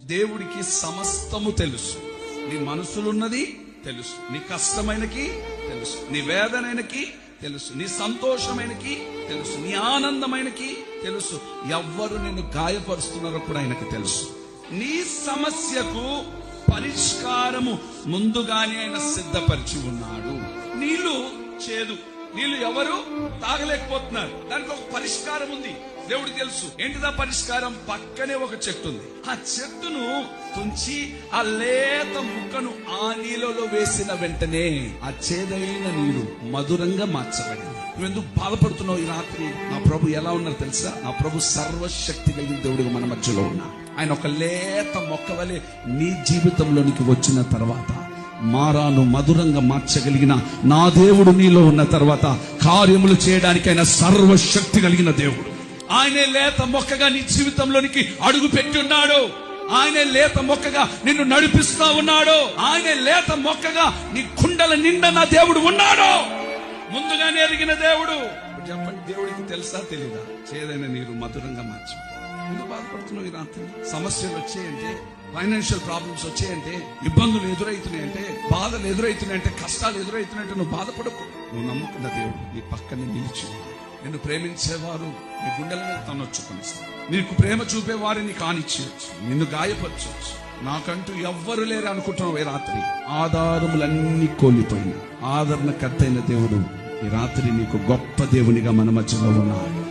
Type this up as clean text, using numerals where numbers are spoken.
దేవుడికి సమస్తము తెలుసు. నీ మనసులున్నది తెలుసు, నీ కష్టమైనకి తెలుసు, నీ వేదనైనకి తెలుసు, నీ సంతోషమైనకి తెలుసు, నీ ఆనందమైనకి తెలుసు. ఎవ్వరు నిన్ను గాయపరుస్తున్నారో కూడా ఆయనకి తెలుసు. నీ సమస్యకు పరిష్కారము ముందుగానే ఆయన సిద్ధపరిచి ఉన్నాడు. నీళ్లు చేదు, నీళ్లు ఎవరు తాగలేకపోతున్నారు, దానికి ఒక పరిష్కారం ఉంది. దేవుడికి తెలుసు. ఏంటిదా పరిష్కారం? పక్కనే ఒక చెట్టు ఉంది. ఆ చెట్టును తుంచి ఆ లేత ముక్కను ఆ నీళ్ళలో వేసిన వెంటనే ఆ చేదైన నీరు మధురంగా మార్చబడింది. నువ్వెందుకు బాధపడుతున్నావు ఈ రాత్రి? నా ప్రభు ఎలా ఉన్నారు తెలుసా? నా ప్రభు సర్వశక్తి కలిగిన దేవుడిగా మన మధ్యలో ఉన్నా. ఆయన ఒక లేత మొక్క వలె నీ జీవితంలోనికి వచ్చిన తర్వాత మారాను మధురంగా మార్చగలిగిన నా దేవుడు నీలో ఉన్న తర్వాత కార్యములు చేయడానికి ఆయన సర్వశక్తి కలిగిన దేవుడు. ఆయనే లేత మొక్కగా నీ జీవితంలోనికి అడుగు పెట్టి ఉన్నాడు. ఆయనే లేత మొక్కగా నిన్ను నడిపిస్తా ఉన్నాడు. ఆయనే లేత మొక్కగా నీ కుండల నిండా నా దేవుడు ఉన్నాడు. ముందుగానే ఎరిగిన దేవుడు. చెప్పండి, దేవుడికి తెలుసా తెలీదా? చేదైన నీరు మధురంగా మార్చు. ఎందుకు బాధపడుతున్నావు ఈ రాత్రి? సమస్యలు వచ్చాయంటే, ఫైనాన్షియల్ ప్రాబ్లమ్స్ వచ్చాయంటే, ఇబ్బందులు ఎదురవుతున్నాయంటే, బాధలు ఎదురవుతున్నాయంటే, కష్టాలు ఎదురవుతున్నాయంటే నువ్వు బాధపడకు. నువ్వు నమ్ముకున్న దేవుడు నీ పక్కనే నిలిచి, నిన్ను ప్రేమించేవారు నీ గుండెల మీద తనొచ్చుకొని, నీకు ప్రేమ చూపే వారిని కానిచ్చేయచ్చు, నిన్ను గాయపరచవచ్చు. నాకంటూ ఎవ్వరు లేరు అనుకుంటున్నావు ఈ రాత్రి. ఆధారములన్నీ కోల్పోయిన ఆదరణకర్తైన దేవుడు ఈ రాత్రి నీకు గొప్ప దేవునిగా మన మధ్యలో ఉన్నాడు.